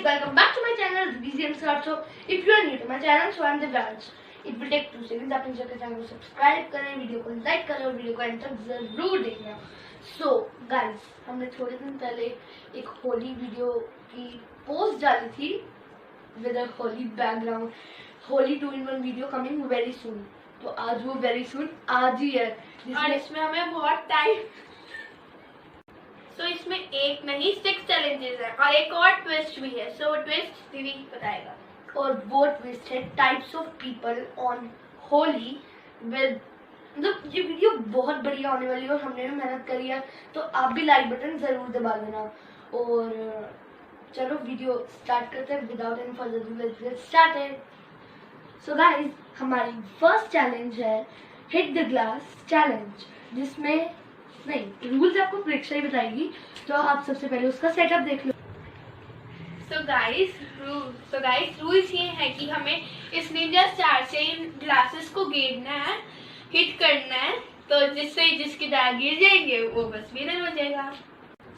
welcome back to my channel BCM Start. So if you are new to my channel, so I am Divyansh. It will take 2 seconds. आप नीचे के channel को subscribe करें, video को like करें और video को and तक जरूर देखना. So guys, हमने थोड़े दिन पहले एक होली वीडियो की पोस्ट डाली थी with a Holi background. Holi 2-in-1 video coming very soon. तो आज वो वेरी सून आज ही है, और इसमें हमें बहुत टाइम. तो इसमें एक नहीं 6 चैलेंजेस है और एक और ट्विस्ट भी है. सो ट्विस्ट दीदी बताएगा. और वो ट्विस्ट है types of people on Holi with. मतलब ये वीडियो बहुत बढ़िया होने वाली है और हमने भी मेहनत करी है, तो आप भी लाइक बटन जरूर दबा देना. और चलो वीडियो स्टार्ट करते हैं without any further ado. Let's get started. So guys, हमारी फर्स्ट चैलेंज है हिट द ग्लास चैलेंज, जिसमें नहीं रूल्स आपको प्रेक्षा ही बताएगी, तो आप सबसे पहले उसका सेटअप देख लो. सो गाइस रूल्स ये है कि हमें इस निंजा स्टार से इन ग्लासेस को गिरना है, हिट करना है. तो जिससे जिसकी दाग गिर जाएंगे वो बस विनर हो जाएगा.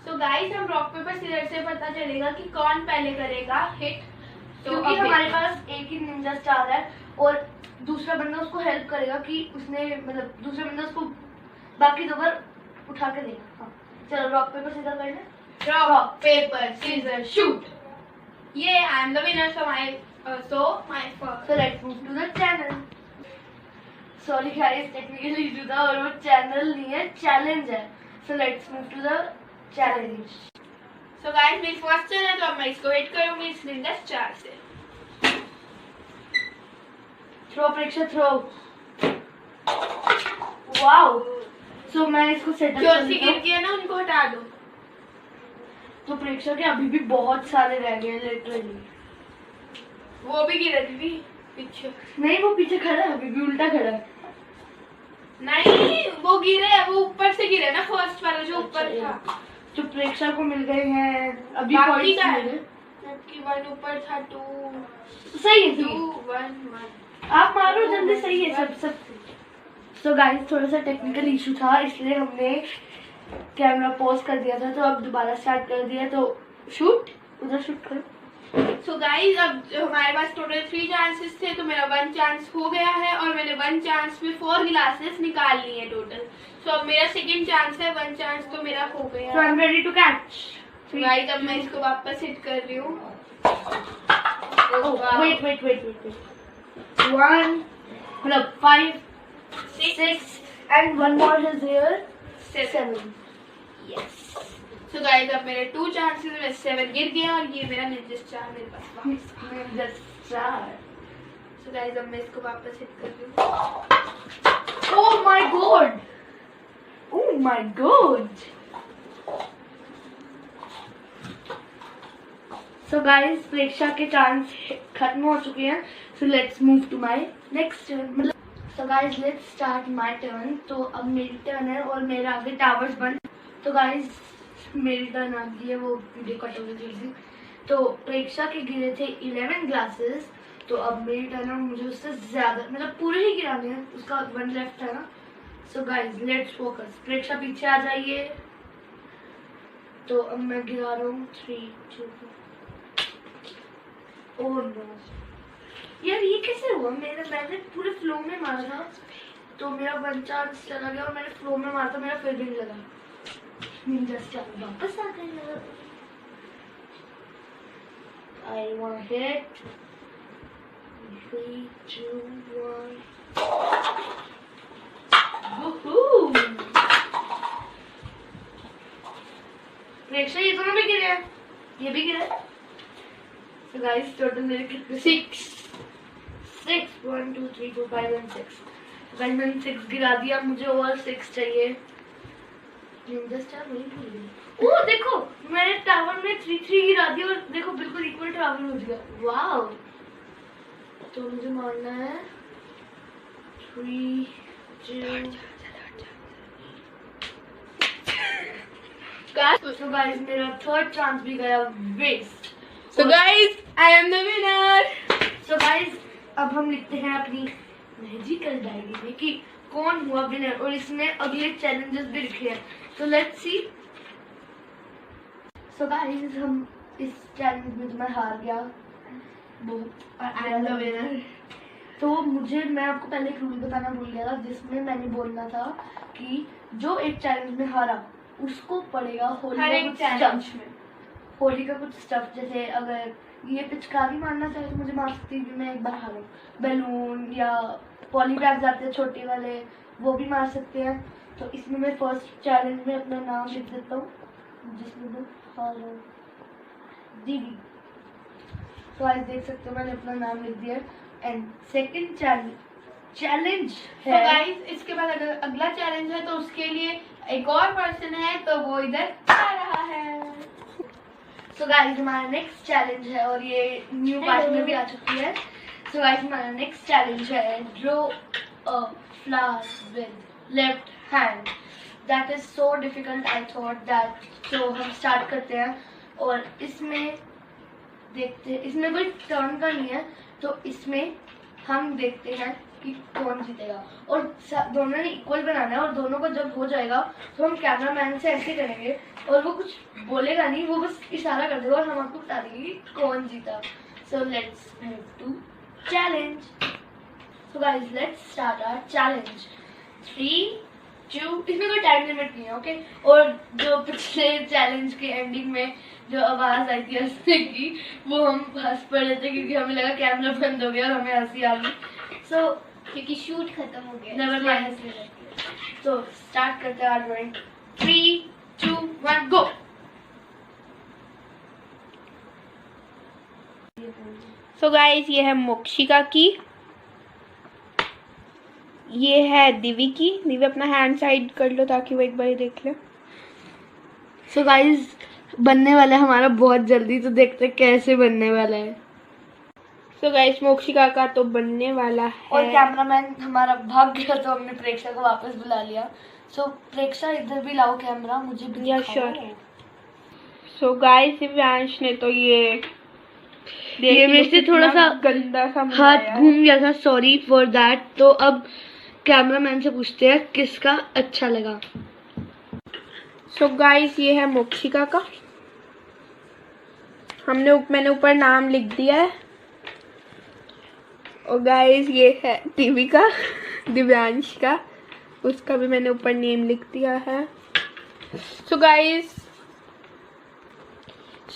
सो गाइस, हम रॉक पेपर सीजर से पता चलेगा कि कौन पहले करेगा हिट. तो क्योंकि हमारे पास एक ही निंजा स्टार है और दूसरा बंदा उसको हेल्प करेगा कि उसने मतलब दूसरा बंदा उसको बाकी 2 बार उठा के देगा. हाँ चलो रॉक पेपर सीजर करना. Rock paper scissor shoot. ये I am the winner. So my first. So let's move to the channel. Sorry guys, technically issue था और वो चैनल नहीं है, चैलेंज है. So let's move to the challenge. So guys, मेरी first turn है तो अब मैं इसको हिट करूंगी इस निंजा स्टार से. थ्रो प्रेक्षा थ्रो. वाओ. सो मैं इसको सेटअप जो सी गिर गया ना उनको हटा दो. तो प्रेक्षा के अभी भी बहुत सारे रह गए लिटरली. वो भी गिरा दीदी पीछे. नहीं वो पीछे खड़ा है, अभी भी उल्टा खड़ा है. नहीं वो गिरे, वो ऊपर से गिरे ना फर्स्ट वाला जो ऊपर था. तो प्रेक्षा को मिल गए हैं अभी बाकी पॉइंट्स का है. मिले. जबकि 1 ऊपर था 2 सही है 2 सही. 1 आप मारो जल्दी. सही है सब. सो गाइस, थोड़ा सा टेक्निकल इशू था इसलिए हमने कैमरा पॉज कर दिया था, तो अब दोबारा स्टार्ट कर दिया. तो शूट उधर शूट करो. सो गाइस, अब हमारे पास टोटल 3 चांसेस थे, तो मेरा 1 चांस हो गया है और मैंने 1 चांस में 4 ग्लासेस निकाल लिए हैं टोटल. सो अब मेरा सेकंड चांस है. 1 चांस तो मेरा हो गया. So I am ready to catch. So guys, अब मैं इसको वापस हिट कर रही हूँ. वेट 1 मतलब 5 6 and 1 more is here 7. Yes. So guys, अब मेरे 2 चांसेस में 7 गिर गया और ये मेरा निंजा स्टार मेरे पास वापस. सो गाइस, अब मैं इसको वापस हिट कर रही हूँ. Oh my god. So guys, प्रेक्षा के चांस खत्म हो चुके हैं. So let's move to my next turn. So guys, let's start my turn. तो अब मेरी टर्न है और मेरे आगे टावर्स बंद. तो guys, मेरी टर्न आ गई है. वो वीडियो कट हो गई जल्दी. तो प्रेक्षा के गिरे थे 11 ग्लासेस. तो अब मेरी टर्न है, मुझे उससे ज्यादा मतलब पूरे ही गिराने हैं. उसका 1 लेफ्ट है ना. So guys let's focus. Preksha पीछे आ जाइए. तो अब मैं गिरा रहा हूँ 3 2 4. ओह नो यार, ये कैसे हुआ? मैंने पूरे फ्लो में मारा था, तो मेरा 1 चांस चला गया और मैंने फ्लो में मारा था, मेरा फिर भी नहीं लगा. निंजा स्टार वापस आ गया. I want to hit 3 2 1. Woohoo! प्रेक्षा ये दोनों भी गिरे हैं, ये भी गिरे. So guys, टोटल मेरे कितने 6 1 2 3 4 5 and 6. गाइस मैंने 6 गिरा दिया, मुझे और 6 चाहिए. निंजा स्टार वही भूल गई. ओह देखो, मैंने टावर में 3 गिरा दिया और देखो बिल्कुल इक्वल टावर हो गया. वाओ. तो मुझे मारना है 3 2. So guys, मेरा 3rd चांस भी गया waste. So guys, I am the winner. So guys, अब हम लिखते हैं अपनी मैजिकल डायरी में कि कौन हुआ विनर, और इसमें अगले चैलेंजेस भी लिखे हैं. So let's see. So guys, हम इस चैलेंज में तो मैं हार गया बहुत। आई एम द विनर। तो मैं आपको पहले एक रूल बताना भूल गया था, जिसमें मैंने बोलना था कि जो एक चैलेंज में हारा उसको पड़ेगा होली हर का एक कुछ चैलेंज स्टफ, में होली का कुछ स्टफ। जैसे अगर ये पिचकारी मारना चाहे तो मुझे मार सकती है, मैं एक बार हारूं। बैलून या पॉलीबैग्स आते हैं छोटे वाले, वो भी मार सकते हैं। तो इसमें मैं फर्स्ट चैलेंज में अपना नाम लिख देता हूँ, जिसमें मैं हारा दीदी। तो आज देख सकते हो मैंने अपना नाम लिख दिया। एंड सेकंड चैलेंज तो है गाइस इसके बाद अगर अगला चैलेंज है तो उसके लिए एक और पर्सन है, तो वो इधर आ रहा है। सो गाइस हमारा नेक्स्ट चैलेंज है, और ये न्यू पार्ट में भी आ चुकी है। सो गाइस हमारा नेक्स्ट चैलेंज है draw a flower with left hand. That is so difficult, I thought that. तो हम स्टार्ट करते हैं, और इसमें देखते हैं, इसमें कोई टर्न का नहीं है, तो इसमें हम देखते हैं कि कौन जीतेगा। और दोनों ने इक्वल बनाना है, और दोनों को जब हो जाएगा तो हम कैमरामैन से ऐसे करेंगे, और वो कुछ बोलेगा नहीं, वो बस इशारा कर देगा और हम आपको बता देंगे कि कौन जीता। So let's move to challenge. So guys let's start our challenge. 3, 2, इसमें कोई टाइम लिमिट नहीं है, ओके। और जो पिछले चैलेंज के एंडिंग में जो आवाज आई थी हंसने की, वो हम हंस पड़े थे क्योंकि हमें लगा कैमरा बंद हो गया और हमें हंसी आ गई। सो क्योंकि शूट खत्म हो गया, नेवर माइंड। तो स्टार्ट करते हैं ड्राइंग। 3, 2, 1 गो। सो गाइस ये है मोक्षिका की, ये है दिव्य की। दिव्य अपना हैंड साइड कर लो ताकि वो एक बार देख ले। सो गाइस बनने वाला है हमारा बहुत जल्दी, तो देखते हैं कैसे बनने वाला है। सो गाइस मोक्षिका का तो बनने वाला है। और कैमरामैन हमारा भाग गया, तो हमने प्रेक्षा को वापस बुला लिया। सो प्रेक्षा इधर भी लाओ कैमरा, मुझे भी या दिखाओ। श्योर। सो गाइस दिव्यांश ने तो ये मेरे से थोड़ा सा गंदा सा हाथ घूम गया था, सॉरी फॉर दैट। तो अब कैमरामैन से पूछते हैं किसका अच्छा लगा। सो गाइस ये है मोक्षिका का, मैंने ऊपर नाम लिख दिया है। और गाइस ये है दिव्यांश का, उसका भी मैंने ऊपर नेम लिख दिया है। सो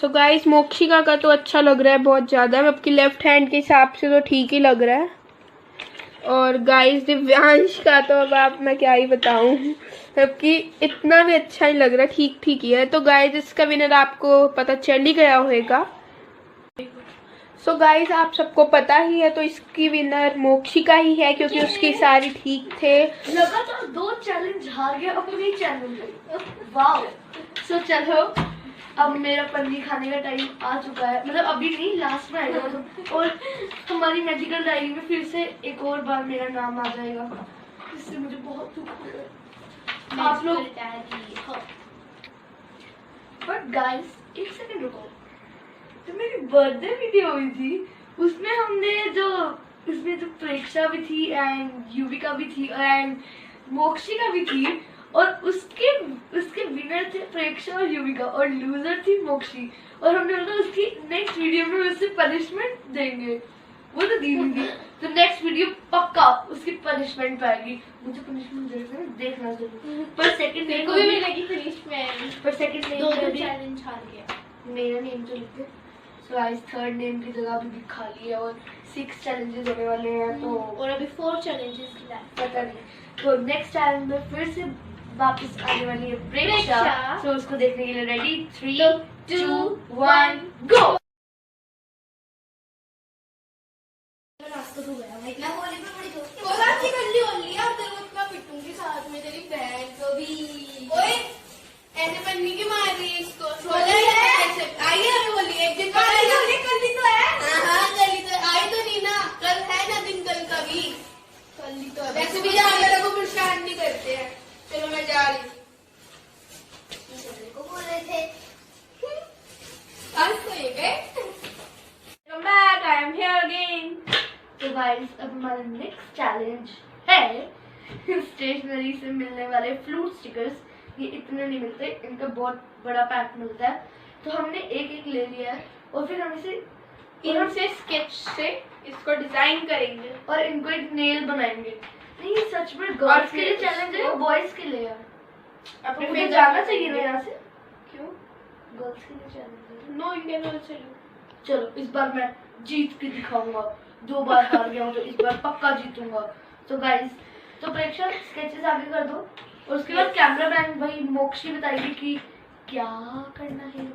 गाइस मोक्षिका का तो अच्छा लग रहा है बहुत ज़्यादा, आपकी लेफ्ट हैंड के हिसाब से तो ठीक ही लग रहा है। और गाइस दिव्यांश का तो अब मैं क्या ही बताऊं, जबकि इतना भी अच्छा ही लग रहा, ठीक ठीक ही है। तो गाइस इसका विनर आपको पता चल ही गया होगा। सो गाइस आप सबको पता ही है, तो इसकी विनर मोक्षिका ही है क्योंकि उसकी सारी ठीक थे। लगातार 2 चैलेंज हार गया अपने चैलेंज। वाओ। सो चलो अब मेरा पन्नी खाने का टाइम आ चुका है, मतलब अभी नहीं, लास्ट में आएगा। और हमारी मैजिकल डायरी में फिर से एक और बार मेरा नाम आ जाएगा, इससे मुझे बहुत दुख हो रहा है। आप लोग बट गाइस एक सेकंड रुको, तो मेरी बर्थडे वीडियो हुई थी, उसमें उसमें जो प्रेक्षा भी थी एंड युविका भी थी एंड मोक्षिका भी थी, और उसके विनर थे प्रेक्षा और युविका, और लूजर थी मोक्षी। और हमने बोला उसकी नेक्स्ट वीडियो में उससे पनिशमेंट देंगे, वो तो दी होंगी। तो नेक्स्ट वीडियो पक्का उसकी पनिशमेंट पाएगी। मुझे पनिशमेंट देखना जरूर। पर सेकंड मेरे को भी मिलेगी पनिशमेंट। पर सेकंड नेम 2 चैलेंज हार गया, मेरा नेम तो लिखते। सो गाइस थर्ड नेम की जगह भी खाली है, और 6 चैलेंजेस होने वाले हैं। तो और अभी 4 चैलेंजेस पता नहीं। तो नेक्स्ट चैलेंज में फिर से वापस आने वाली है प्रेक्षा। तो उसको देखने के लिए रेडी 3, 2, 1 गो। ऐसे पन्नी की मार रही है इसको। वैसे भी जानवरों को परेशान नहीं करते हैं। चलो मैं जा रही हूँ। बोल रहे थे आज तो ये गए। Come back, I am here again. तो गाइस अब हमारा नेक्स्ट चैलेंज है स्टेशनरी से मिलने वाले फ्लूट स्टिकर्स। ये इतने नहीं मिलते, इनका बहुत बड़ा पैक मिलता है। तो हमने एक एक ले लिया है और फिर हम इसे इनसे स्केच से इसको डिजाइन करेंगे और इनको एक नेल बनाएंगे। नहीं सच में गर्ल्स के लिए चैलेंज है, बॉयज के लिए यार? अपने मुझे फिंगर जाना चाहिए ना यहाँ से। क्यों? गर्ल्स के लिए चैलेंज है। No Indian also. चलो इस बार मैं जीत के दिखाऊंगा, 2 बार हार गया हूँ तो इस बार पक्का जीतूंगा। तो गाइस, तो प्रेक्षक स्केचेस आगे कर दो और उसके बाद कैमरामैन भाई मोक्षी बताएगी कि क्या करना है।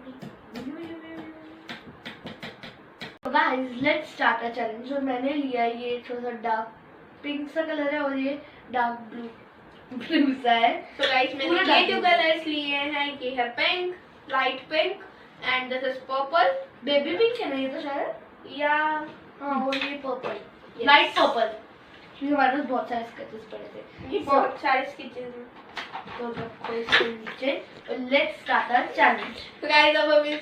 तो guys let's start a challenge. और मैंने लिया ये थोड़ा सा डार्क पिंक सा कलर है और ये डार्क ब्लू सा है। तो गाइस मैंने पूरा ये जो dark कलर्स लिए हैं, ये है pink, light pink and this is purple. Baby pink है ना ये तो शायद, या हाँ और ये पर्पल, Yes. लाइट पर्पल, क्योंकि हमारे पास बहुत सारे स्केचेस पड़े थे। ये बहुत सारे स्केचेस हैं। तो रखो इसको नीचे और लेट्स स्टार्ट आवर चैलेंज। तो गाइस अब हम इस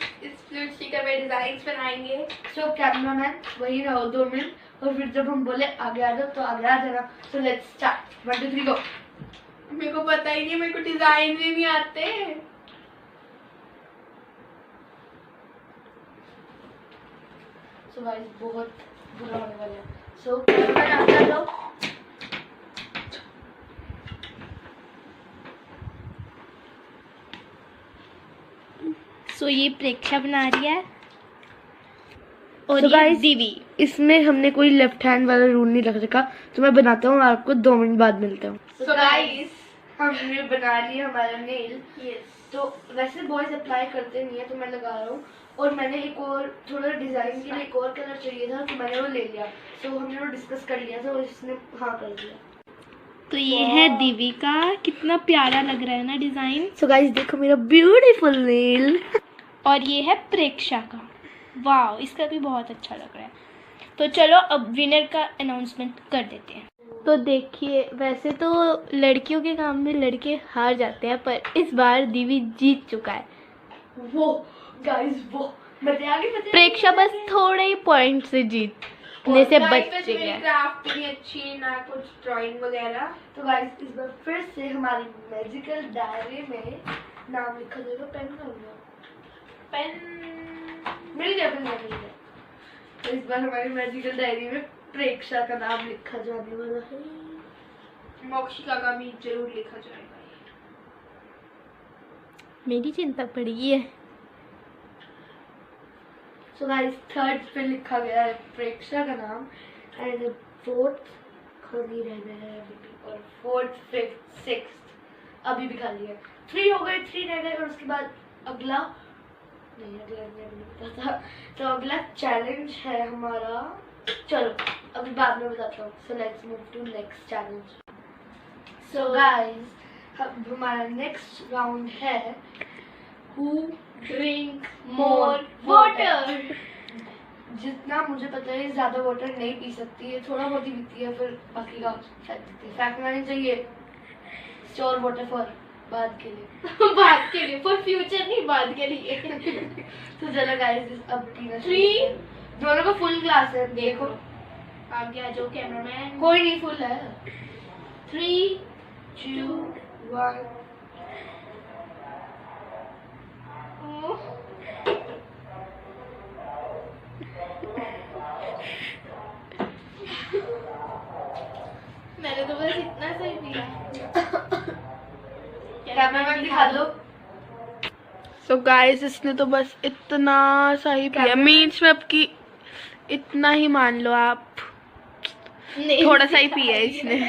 फ्लूट स्टिकर पे डिजाइन्स बनाएंगे। सो कैमरामैन वही रहो 2 मिनट और फिर जब हम बोले आगे आ जाओ तो आगे आ जाना। सो लेट्स स्टार्ट 1 2 3 गो। मेरे को पता ही नहीं, मेरे को डिजाइन भी नहीं आते। सो गाइस बहुत बुरा होने वाला है। सो कैमरामैन आगे आ जाओ। सो ये प्रेक्षा बना रही है और So ये guys, दीवी। इसमें हमने कोई लेफ्ट हैंड वाला रूल नहीं रख रखा, तो मैं बनाता हूँ, आपको 2 मिनट बाद मिलता हूँ। So guys, हमने बना लिया हमारा नेल। yes. तो वैसे बॉयज अप्लाई करते नहीं है तो मैं लगा रहा हूँ। और मैंने एक और थोड़ा डिजाइन के लिए एक और कलर चाहिए था तो मैंने वो ले लिया। तो हमने वो डिस्कस कर लिया था और इसने हाँ कर दिया। तो ये है दीवी का, कितना प्यारा लग रहा है ना डिजाइन। सो गाइस देखो मेरा ब्यूटीफुल नेल। और ये है प्रेक्षा का, वाह इसका भी बहुत अच्छा लग रहा है। तो चलो अब विनर का अनाउंसमेंट कर देते हैं। तो देखिए, वैसे तो लड़कियों के काम में लड़के हार जाते हैं, पर इस बार दीवी जीत चुका है। वो गाइस वो मजे आ गए। प्रेक्षा बस थोड़े ही पॉइंट से जीतने से बच गया। क्राफ्ट भी अच्छी ना कुछ ड्राइंग वगैरह। तो गाइस इस बार फिर से हमारी मैजिकल डायरी में नाम लिखा जाएगा। पेन कर लो, पेन मिल गया मिल गया मिल गया। तो इस बार हमारी मैजिकल डायरी में प्रेक्षा का नाम लिखा जाने वाला है। मोक्षिका का भी जरूर लिखा जाएगा। मेरी चिंता पड़ गई है। सो गाइस 3rd पे लिखा गया है प्रेक्षा का नाम एंड 4th खाली रह गया है अभी भी, और 4th 5th 6th अभी भी खाली है। 3 हो गए, 3 रह गए और उसके बाद अगला नहीं, अगला नहीं पता था। तो अगला चैलेंज है हमारा, चलो अभी बाद में बताता हूँ। So let's move to next challenge. So guys अब हमारा नेक्स्ट राउंड है who drink more more water. Water. जितना मुझे पता है ज्यादा वाटर नहीं पी सकती है, थोड़ा बहुत ही पीती है, फिर बाकी का शायद पीती है। फेंकना नहीं चाहिए, स्टोर वाटर फॉर बाद के लिए। बाद के लिए, फॉर फ्यूचर नहीं, बाद के लिए। तो चलो गाइस अब पीना 3 दोनों का फुल ग्लास है, देखो आगे आ जाओ कैमरामैन। कोई नहीं फुल है। 3 2 1 मैंने तो बस इतना सा ही पिया। कैमरामैन दिखा दो। सो गाइस इसने तो बस इतना सा ही पिया, मीन्स में आपकी इतना ही मान लो आप, थोड़ा सा ही पिया इसने।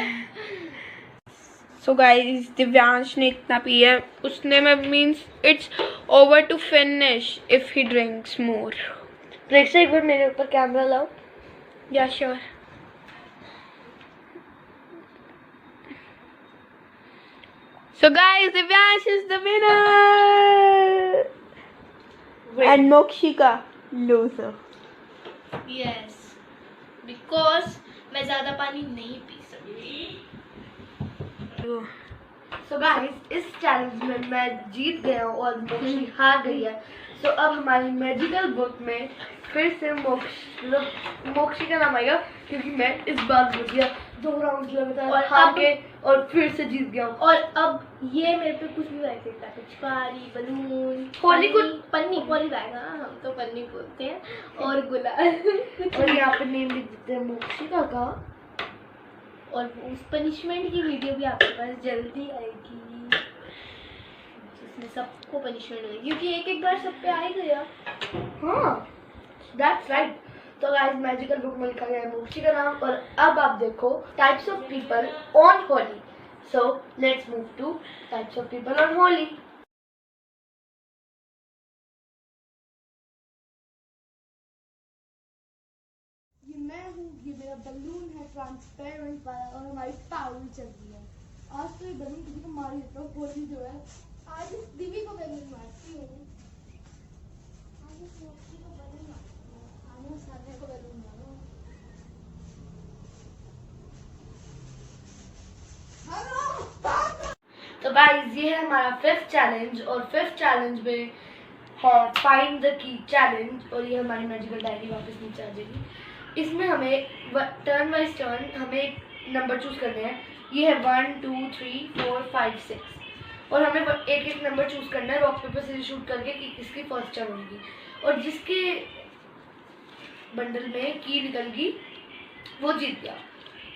सो गाइस दिव्यांश ने इतना पिया, उसने में means it's over to finish if he drinks more. Preksha एक बार मेरे ऊपर कैमरा लाओ। Yeah sure. So guys, Divyansh is the winner and Mokshika loser. Yes, because मैं ज्यादा पानी नहीं पी सकती। सो गाइस इस चैलेंज में मैं जीत गया हूँ और मोक्षी हार गई है। सो अब हमारी मैजिकल बुक में फिर से मोक्षी का नाम आएगा, क्योंकि मैं इस बार जीत गया 2 राउंड लगातार और हार अब- के और फिर से जीत गया हूँ। और अब ये मेरे पे कुछ भी बैग सकता है, पिचकारी, बलून, होली को पन्नी पॉली बैग, हाँ हम तो पन्नी बोलते हैं, और गुलाल। और यहाँ पे नेम लिख देते हैं मोक्षिका का। और उस पनिशमेंट की वीडियो भी आपके पास जल्दी आएगी, जिसमें सबको पनिशमेंट होगी, क्योंकि एक बार सब पे आ ही गया। हाँ, दैट्स राइट। तो गाइस मैजिकल बुक में लिखा गया है मोक्षी का नाम। और अब आप देखो types of people on Holi. So let's move two types of people on Holi. ये मैं हूँ, ये मेरा बलून है ट्रांसपेरेंट वाला, और हमारी पावल चल रही है। आज तो ये बलून किसी को मार देता हूँ। होली जो है आज इस दिवी को बलून मारती हूँ, आज इस मोक्षी को बलून मारती हूँ, आज इस सामने को बलून मारो। तो गाइस ये है हमारा 5th चैलेंज, और 5th चैलेंज में है फाइंड द की चैलेंज। और ये हमारी मैजिकल डायरी वापस नीचे आ जाएगी। इसमें हमें टर्न वाइज टर्न हमें एक नंबर चूज करने हैं। ये है 1 2 3 4 5 6, और हमें एक एक नंबर चूज करना है रॉक पेपर सीजर शूट करके कि किसकी फर्स्ट टर्न होगी। और जिसके बंडल में की निकल गई वो जीत गया।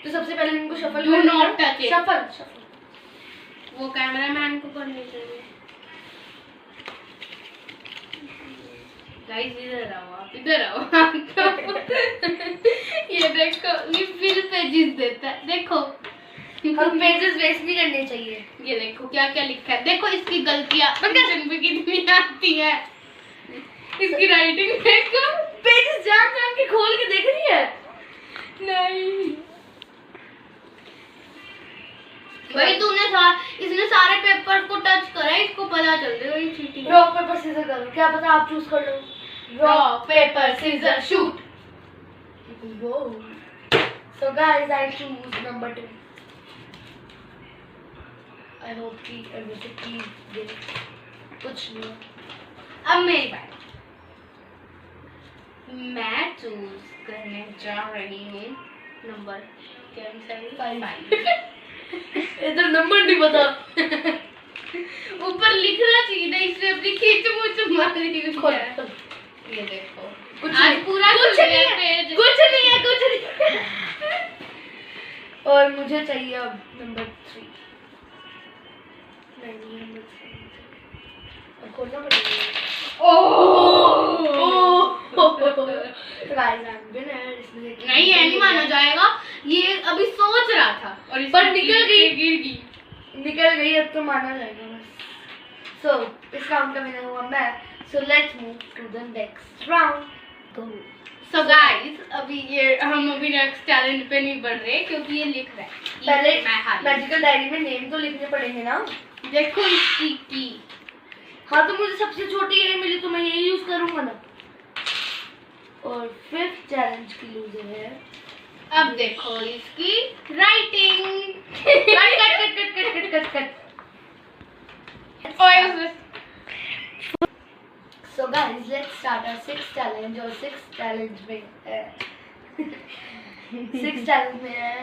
तो सबसे पहले इनको shuffle Do not touch it. Shuffle वो कैमरामैन को करनी चाहिए। गाइस इधर आओ, आप इधर आओ। ये देखो, ये फिर पेजेस देता है, देखो। हम पेजेस वेस्ट नहीं करने चाहिए। ये देखो क्या क्या लिखा है, देखो इसकी गलतियां पे कितनी आती है। इसकी राइटिंग देखो, पेजेस जान जान के खोल के देख रही है। नहीं भाई इसने सारे पेपर को टच करा है, इसको पता चल जाएगा ये चीटिंग। रॉक पेपर सीजर करो, क्या पता आप चूज कर लो। Rock paper scissor shoot. So guys, I choose number 2. I hope कि मुझे की दे कुछ नहीं। अब मेरी बात, मैं चूज करने जा रही हूँ नंबर क्या 5। इधर नंबर नहीं पता। ऊपर लिखना चाहिए ना, इसने अपनी खींच मुझ मारी हुई खोल, है। खोल। ये देखो कुछ आज नहीं, पूरा कुछ नहीं है, पेज। कुछ नहीं है, कुछ नहीं है। और मुझे चाहिए अब नंबर 3। नहीं नंबर 3 अब खोलना पड़ेगा। ओह गाइस आई एम विनर। इसमें नहीं ये नहीं माना जाएगा, ये अभी सोच रहा था और पर निकल गई। गिर गई। निकल गई, अब तो माना जाएगा बस। सो इस राउंड का विनर हुआ मैं। So let's move to the next round. Go. So guys अभी ये हम अभी नेक्स्ट चैलेंज पे नहीं बढ़ रहे क्योंकि ये लिख रहा है कि पहले मैं हारी। मैजिकल डायरी में नेम तो लिखने पड़ेंगे ना। देखो इसकी की। हाँ तो मुझे सबसे छोटी ये मिली तो मैं ये यूज करूंगा ना। और 5th चैलेंज की लूजर है। अब देखो इसकी writing. Cut cut cut cut cut cut cut. So guys, let's start our 6th challenge। और 6th challenge में है 6th challenge में है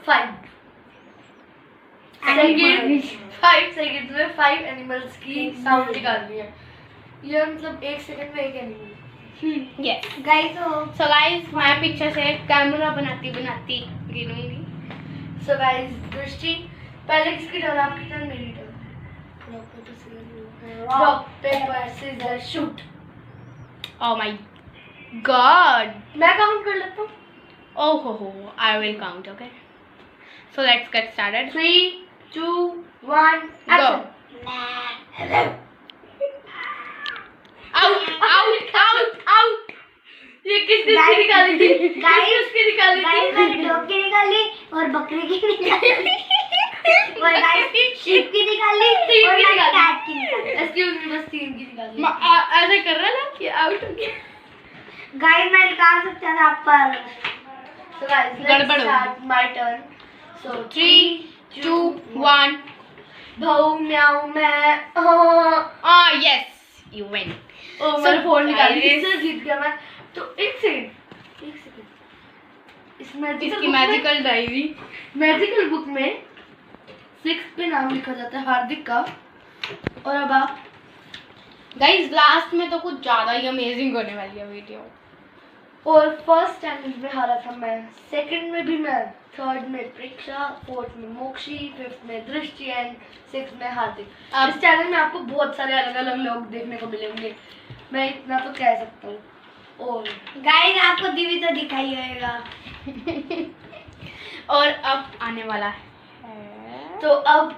5 सेकंड में 5 एनिमल्स की साउंड निकालनी है। ये मतलब 1 सेकंड में एक animal. Yes guys so guys मैं पीछे से कैमरा बनाती बनाती गिरूंगी। सो गाइस दृष्टि पहले किसकी टर्न? आपकी टर्न, मेरी turn. Rock paper scissor shoot. Oh my god. मैं काउंट कर लेता हूँ। ओह हो I will count. Okay so let's get started. 3 2 1 action. Out out out out. ये किसने निकाली थी? किसकी निकाली थी? मैंने डॉग की निकाली और बकरी की निकाली और गाइस शीप की निकाली और मैंने कैट की निकाली। एक्सक्यूज मी, बस 3 की निकाली। ऐसे कर रहा ना कि आउट हो गया। गाइस मैं निकाल सकता था पर So guys, गड़बड़ let's हो start my turn. So 3 2 1 भाऊ म्याऊ मैं। Yes you win. ओ मैंने फोन निकाली, guys- इससे जीत गया मैं। तो एक सेकंड, इसमें इसकी मैजिकल डायरी। मैजिकल बुक में 6 पे नाम लिखा जाता है हार्दिक का। और अब आप गाइस लास्ट में तो कुछ ज्यादा ही अमेजिंग होने वाली है वीडियो। और फर्स्ट चैलेंज में हारा था मैं, सेकंड में भी मैं, थर्ड में प्रेक्षा, फोर्थ में मोक्षी, फिफ्थ में दृष्टि एंड सिक्स्थ में हार्दिक। इस चैलेंज में आपको बहुत सारे अलग अलग लोग देखने को मिलेंगे, मैं इतना तो कह सकता हूँ। और गाइस आपको दिव्य तो दिखाई होगा। और अब आने वाला है तो अब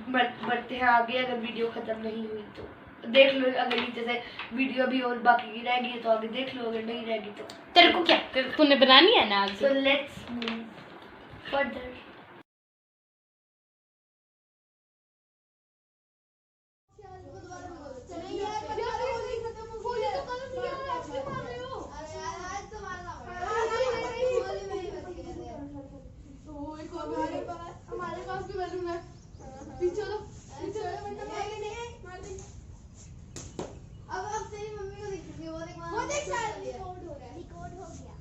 बढ़ते हैं आगे। अगर वीडियो खत्म नहीं हुई तो देख लो, अगर नीचे से वीडियो भी और बाकी की रहेगी तो आगे देख लो, अगर नहीं रहेगी तो तेरे को क्या तूने बनानी है ना सो लेट्स मूव फर्दर। हमारे पास भी बैलून है। पीछे लो, पीछे अब तेरी मम्मी को देखिए, वो देख रिकॉर्ड हो गया।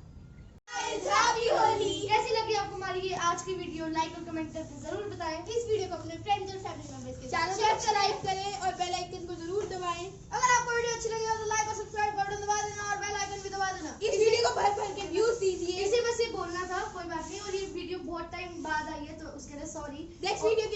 हैप्पी होली। कैसी लगी आपको हमारी ये आज की वीडियो? लाइक और कमेंट करके जरूर बताएं। इस वीडियो को अपने फ्रेंड्स और फैमिली मेंबर्स के साथ सब्सक्राइब करें और बेल आइकन को जरूर दबाएं। अगर आपको वीडियो अच्छी लगी हो तो लाइक और सब्सक्राइब बटन दबा देना और बेल आइकन भी दबा देना। इस वीडियो को भर भर के व्यूज दीजिए। इसे बस ये बोलना था, कोई बात नहीं। और ये वीडियो बहुत टाइम बाद आई है तो उसके लिए सॉरी। Next video